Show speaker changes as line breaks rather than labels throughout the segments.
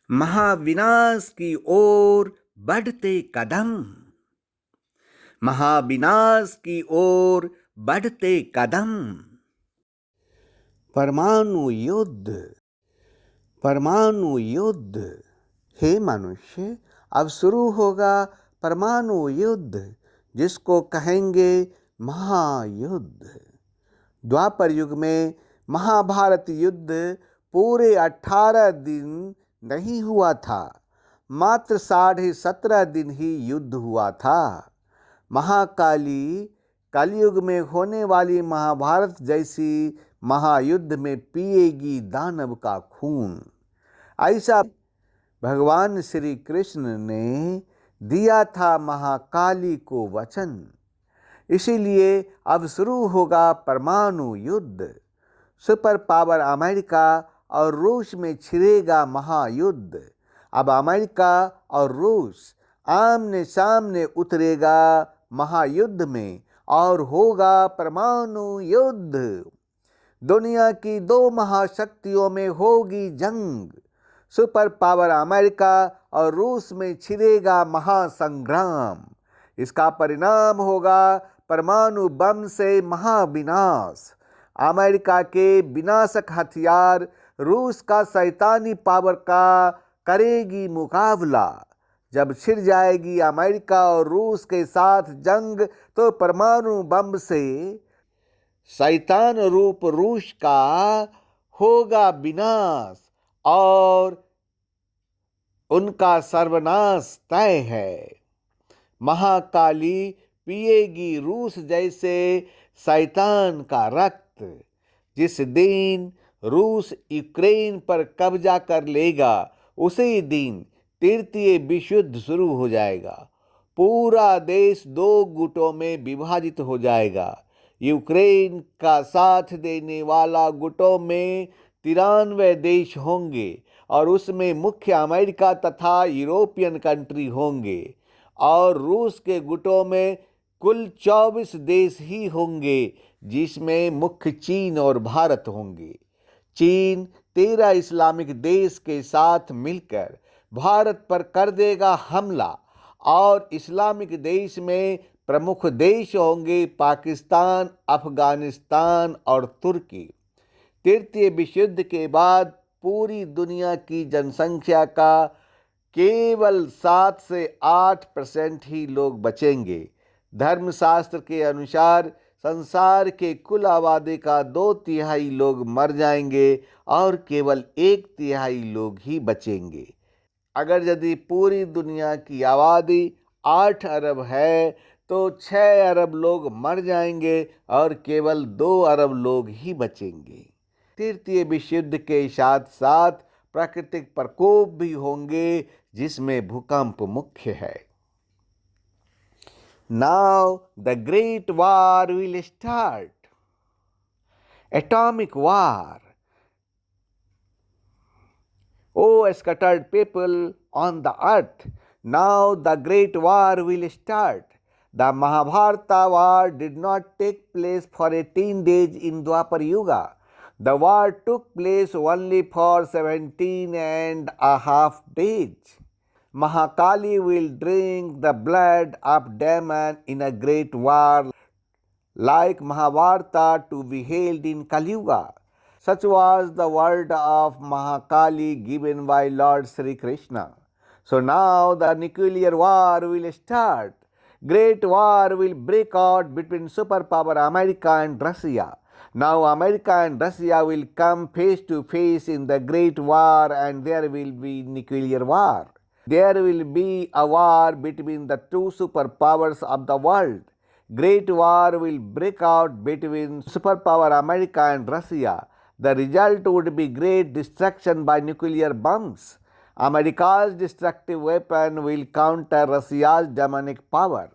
महाविनाश की ओर बढ़ते कदम, महाविनाश की ओर बढ़ते कदम। परमाणु युद्ध, परमाणु युद्ध। हे मनुष्य, अब शुरू होगा परमाणु युद्ध, जिसको कहेंगे महायुद्ध। द्वापर युग में महाभारत युद्ध पूरे 18 दिन नहीं हुआ था, मात्र 17.5 दिन ही युद्ध हुआ था। महाकाली कलयुग में होने वाली महाभारत जैसी महायुद्ध में पिएगी दानव का खून, ऐसा भगवान श्री कृष्ण ने दिया था महाकाली को वचन। इसीलिए अब शुरू होगा परमाणु युद्ध। सुपर पावर अमेरिका और रूस में छिड़ेगा महायुद्ध। अब अमेरिका और रूस आमने सामने उतरेगा महायुद्ध में और होगा परमाणु युद्ध। दुनिया की 2 महाशक्तियों में होगी जंग। सुपर पावर अमेरिका और रूस में छिड़ेगा महासंग्राम। इसका परिणाम होगा परमाणु बम से महाविनाश। अमेरिका के विनाशक हथियार रूस का शैतानी पावर का करेगी मुकाबला। जब छिड़ जाएगी अमेरिका और रूस के साथ जंग, तो परमाणु बम से शैतान रूप रूस का होगा विनाश और उनका सर्वनाश तय है। महाकाली पिएगी रूस जैसे शैतान का रक्त। जिस दिन रूस यूक्रेन पर कब्जा कर लेगा, उसी दिन तृतीय विश्व युद्ध शुरू हो जाएगा। पूरा देश 2 गुटों में विभाजित हो जाएगा। यूक्रेन का साथ देने वाला गुटों में 93 देश होंगे और उसमें मुख्य अमेरिका तथा यूरोपियन कंट्री होंगे, और रूस के गुटों में कुल 24 देश ही होंगे, जिसमें मुख्य चीन और भारत होंगे। चीन 13 इस्लामिक देश के साथ मिलकर भारत पर कर देगा हमला, और इस्लामिक देश में प्रमुख देश होंगे पाकिस्तान, अफगानिस्तान और तुर्की। तृतीय विश्व युद्ध के बाद पूरी दुनिया की जनसंख्या का केवल 7 से 8% ही लोग बचेंगे। धर्मशास्त्र के अनुसार संसार के कुल आबादी का 2/3 लोग मर जाएंगे और केवल 1/3 लोग ही बचेंगे। अगर यदि पूरी दुनिया की आबादी 8 अरब है, तो 6 अरब लोग मर जाएंगे और केवल 2 अरब लोग ही बचेंगे। तृतीय विश्व युद्ध के साथ साथ प्राकृतिक प्रकोप भी होंगे, जिसमें भूकंप मुख्य है। Now the great war will start. Atomic war. O scattered people on the earth, now the great war will start. The Mahabharata war did not take place for 18 days in Dwapar Yuga. The war took place only for 17.5 days. Mahakali will drink the blood of demon in a great war like Mahabharata to be held in Kali Yuga. Such was the word of Mahakali given by Lord Sri Krishna. So now the nuclear war will start. Great war will break out between superpower America and Russia. Now America and Russia will come face to face in the great war, and there will be nuclear war. There will be a war between the 2 superpowers of the world. Great war will break out between superpower America and Russia. The result would be great destruction by nuclear bombs. America's destructive weapon will counter Russia's demonic power.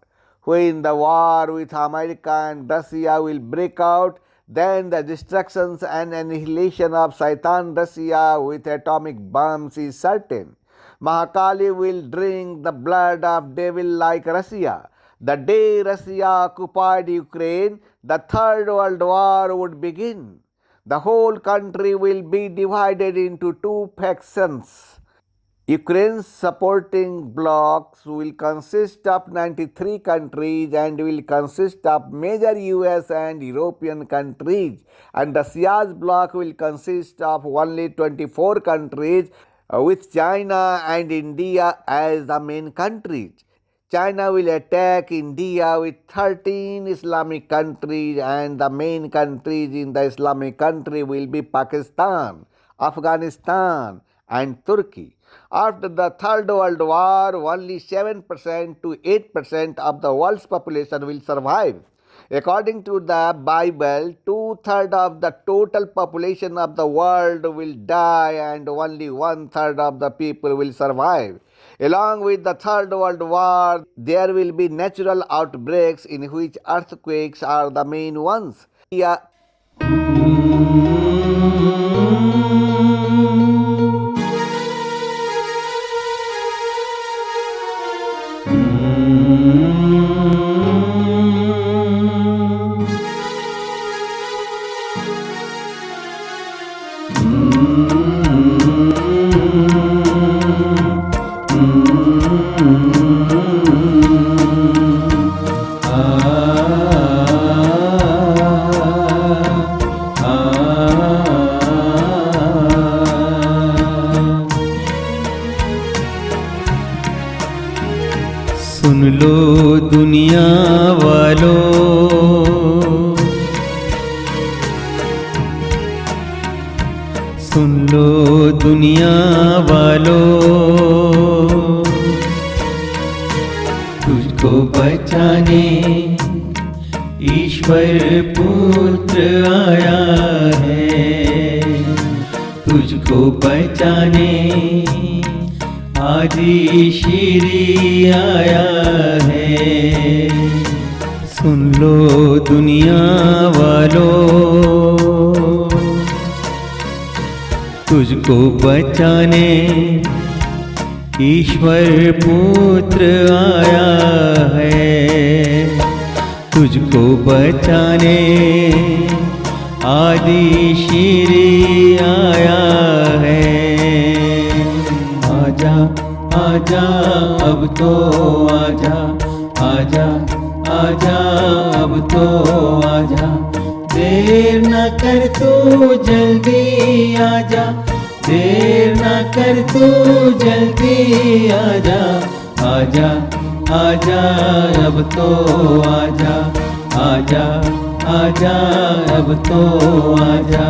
When the war with America and Russia will break out, then the destruction and annihilation of Satan Russia with atomic bombs is certain. Mahakali will drink the blood of devil like Russia. The day Russia occupied Ukraine, the Third World War would begin. The whole country will be divided into 2 factions. Ukraine's supporting blocs will consist of 93 countries and will consist of major US and European countries, and Russia's bloc will consist of only 24 countries with China and India as the main countries. China will attack India with 13 Islamic countries, and the main countries in the Islamic country will be Pakistan, Afghanistan, and Turkey. After the Third World War, only 7% to 8% of the world's population will survive. According to the Bible, 2/3 of the total population of the world will die and only 1/3 of the people will survive. Along with the Third World War, there will be natural outbreaks in which earthquakes are the main ones.
सुन लो दुनिया वालों, सुन लो दुनिया वालों, तुझको बचाने ईश्वर पुत्र आया है, तुझको बचाने आदि श्री आया है। सुन लो दुनिया वालों, तुझको बचाने ईश्वर पुत्र आया है, तुझको बचाने आदि श्री आया है। आजा आजा अब तो आजा, आजा आजा अब तो आजा, देर न कर तू जल्दी आजा, देर न कर तू जल्दी आजा, आजा आजा अब तो आजा, आजा आजा अब तो आजा।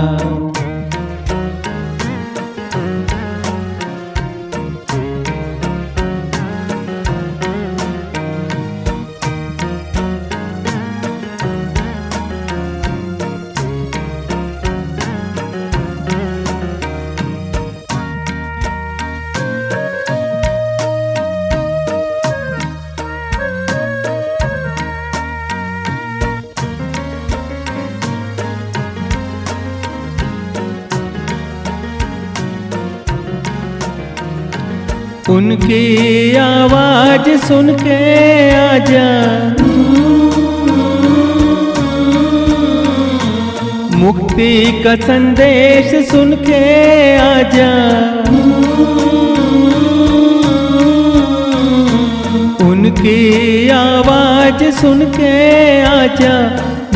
उनकी आवाज सुन के आजा, मुक्ति का संदेश सुन के आजा, उनकी आवाज सुन के आजा,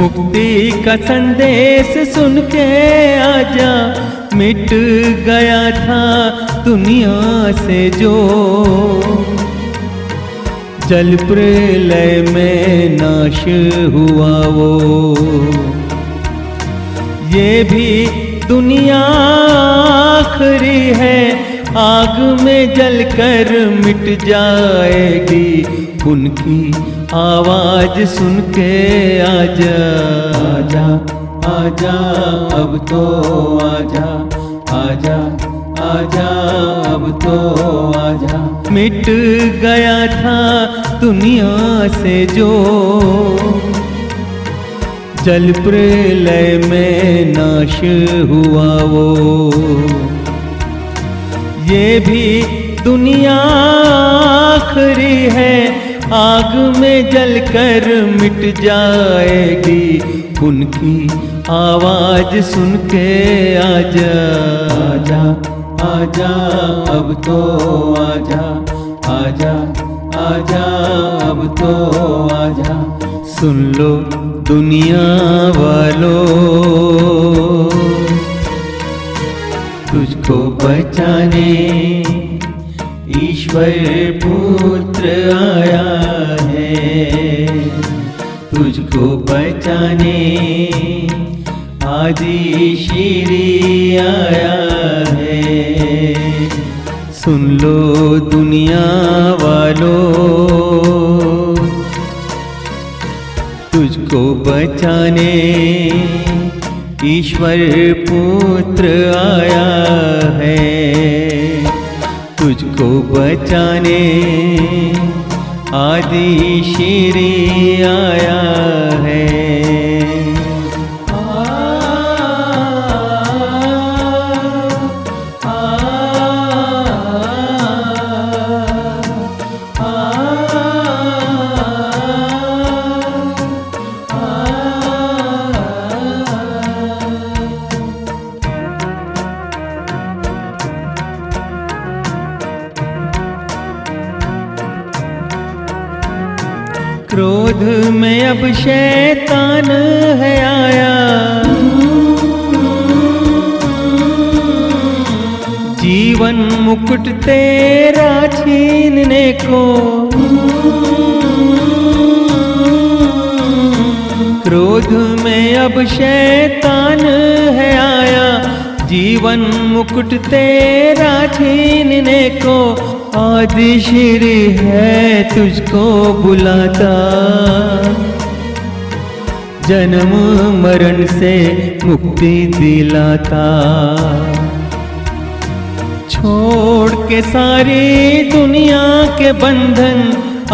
मुक्ति का संदेश सुन के आजा। मिट गया था दुनिया से जो जल प्रलय में नाश हुआ वो, ये भी दुनिया आखिरी है, आग में जलकर मिट जाएगी। उनकी आवाज सुन के आजा, आजा आजा अब तो आजा, आजा आजा अब तो आजा। मिट गया था दुनिया से जो जल प्रलय में नाश हुआ वो, ये भी दुनिया आखिरी है, आग में जलकर मिट जाएगी। उनकी आवाज सुन के आजा, आजा आजा अब तो आजा, आजा आजा अब तो आजा। सुन लो दुनिया वालों, तुझको बचाने ईश्वर पुत्र आया है, तुझको बचाने आदि श्री आया है। सुन लो दुनिया वालों, तुझको बचाने ईश्वर पुत्र आया है, तुझको बचाने आदि श्री आया है। क्रोध में अब शैतान है आया, जीवन मुकुट तेरा छीनने को। क्रोध में अब शैतान है आया, जीवन मुकुट तेरा छीनने को। आदि श्री है तुझको बुलाता, जन्म मरण से मुक्ति दिलाता। छोड़ के सारी दुनिया के बंधन,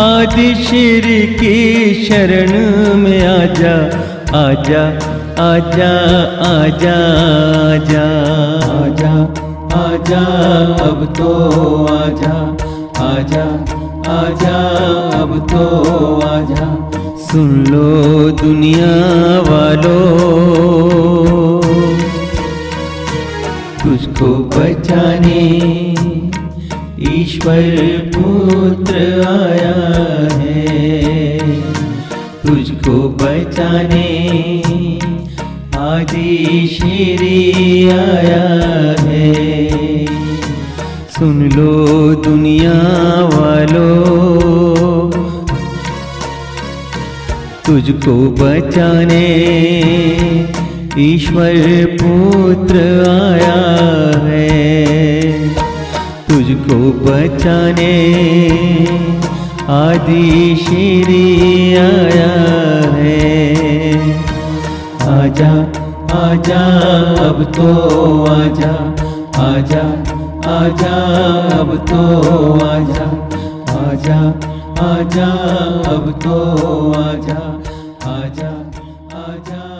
आदि श्री की शरण में आजा, आजा आजा आजा आजा आजा आजा अब तो आजा, आजा आजा अब तो आजा। सुन लो दुनिया वालों, तुझको बचाने ईश्वर पुत्र आया है, तुझको बचाने आदि श्री आया है। सुन लो दुनिया वालों, तुझको बचाने ईश्वर पुत्र आया है, तुझको बचाने आदि श्री आया है। आजा आजा अब तो आजा, आजा आजा अब तो आजा, आजा आजा अब तो आजा, आजा आजा।